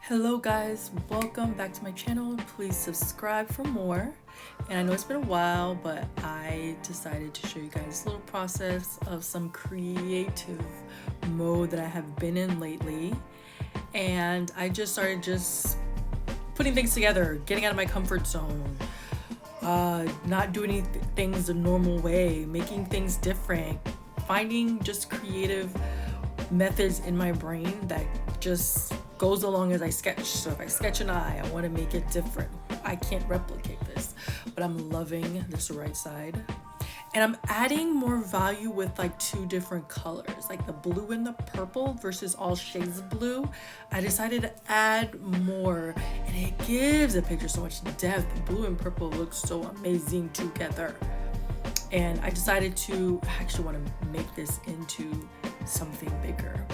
Hello guys, welcome back to my channel. Please subscribe for more. And I know it's been a while, but I decided to show you guys a little process of some creative mode that I have been in lately. And I just started putting things together, getting out of my comfort zone, not doing things the normal way, making things different, finding just creative methods in my brain that just goes along as I sketch. So if I sketch an eye, I want to make it different. I can't replicate this, but I'm loving this right side. And I'm adding more value with like two different colors, like the blue and the purple versus all shades of blue. I decided to add more and it gives the picture so much depth. Blue and purple look so amazing together. And I decided to actually want to make this into something bigger.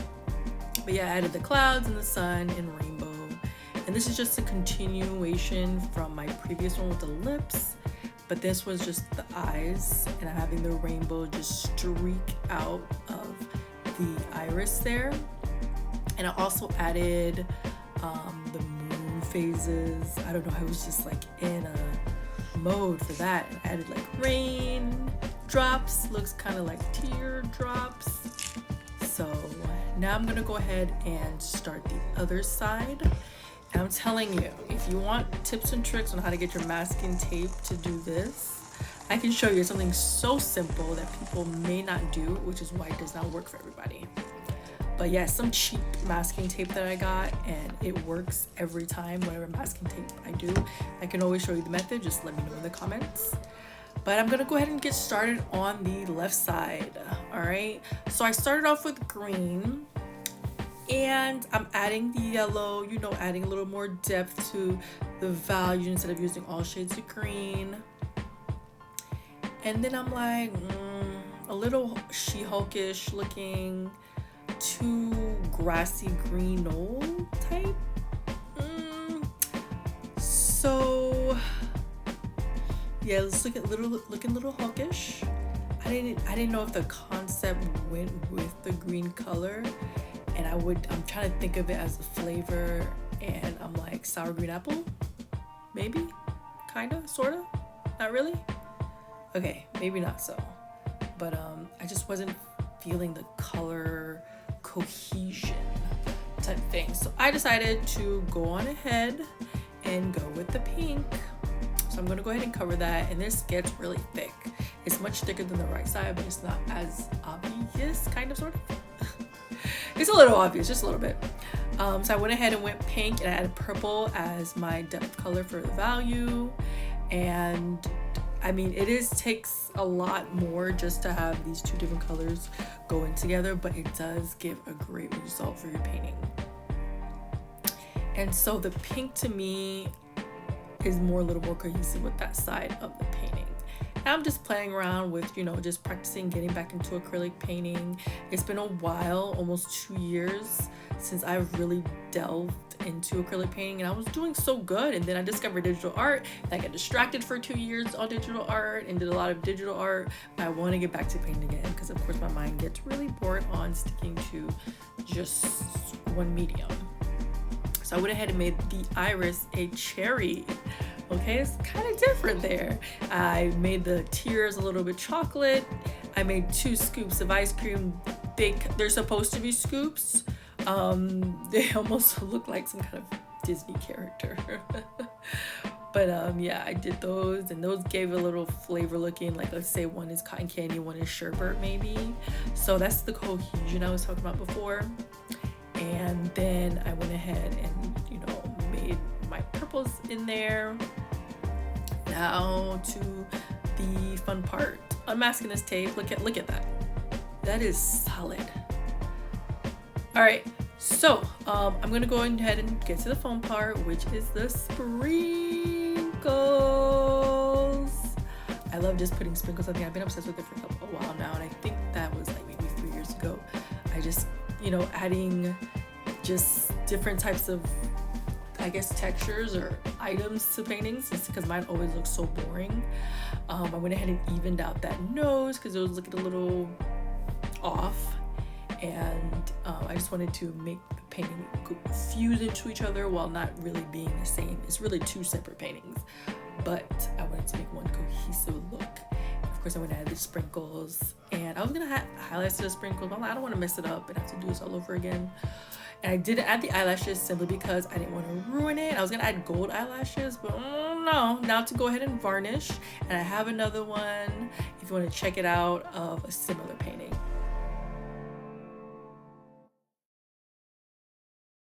But yeah, I added the clouds and the sun and rainbow. And this is just a continuation from my previous one with the lips. But this was just the eyes, and I'm having the rainbow just streak out of the iris there. And I also added the moon phases. I don't know, I was just like in a mode for that. I added like rain drops, looks kind of like teardrops. So now I'm gonna go ahead and start the other side. And I'm telling you, if you want tips and tricks on how to get your masking tape to do this, I can show you something so simple that people may not do, which is why it does not work for everybody. But yeah, some cheap masking tape that I got, and it works every time, whatever masking tape I do. I can always show you the method, just let me know in the comments. But I'm gonna go ahead and get started on the left side, all right? So I started off with green, and I'm adding the yellow, you know, adding a little more depth to the value instead of using all shades of green. And then I'm like, a little She-Hulkish looking, too grassy green old type. So yeah, let's look at looking a little hawkish. I didn't know if the concept went with the green color, and I'm trying to think of it as a flavor, and I'm like sour green apple, maybe, kinda, sorta, not really. Okay, maybe not so, but I just wasn't feeling the color cohesion type thing. So I decided to go on ahead and go with the pink. So I'm gonna go ahead and cover that, and this gets really thick. It's much thicker than the right side, but it's not as obvious, kind of, sort of. It's a little obvious, just a little bit. So I went ahead and went pink, and I added purple as my depth color for the value. And I mean, takes a lot more just to have these two different colors going together, but it does give a great result for your painting. And so the pink to me is a little more cohesive with that side of the painting. Now I'm just playing around with, you know, just practicing getting back into acrylic painting. It's been a while, almost 2 years, since I've really delved into acrylic painting, and I was doing so good. And then I discovered digital art, and I got distracted for 2 years on digital art and did a lot of digital art. But I want to get back to painting again, because of course my mind gets really bored on sticking to just one medium. So I went ahead and made the iris a cherry. Okay, it's kind of different there. I made the tears a little bit chocolate. I made 2 scoops of ice cream. They're supposed to be scoops. They almost look like some kind of Disney character. But yeah, I did those, and those gave a little flavor looking, like let's say one is cotton candy, one is sherbet maybe. So that's the cohesion I was talking about before. And then I went ahead and, you know, made my purples in there. Now to the fun part, unmasking this tape. Look at that. That is solid. All right, so I'm gonna go ahead and get to the fun part, which is the sprinkles. I love just putting sprinkles on there. I've been obsessed with it for a while now, and I think that was like maybe 3 years ago. I just, you know, adding just different types of, I guess, textures or items to paintings, just because mine always looks so boring. I went ahead and evened out that nose because it was looking a little off. and I just wanted to make the painting fuse into each other while not really being the same. It's really two separate paintings, but I wanted to make one cohesive look. Of course, I went and added the sprinkles, and I was gonna highlight the sprinkles, but I'm like, I don't want to mess it up and have to do this all over again. And I didn't add the eyelashes simply because I didn't want to ruin it. I was gonna add gold eyelashes, but no, now to go ahead and varnish. And I have another one if you want to check it out of a similar painting.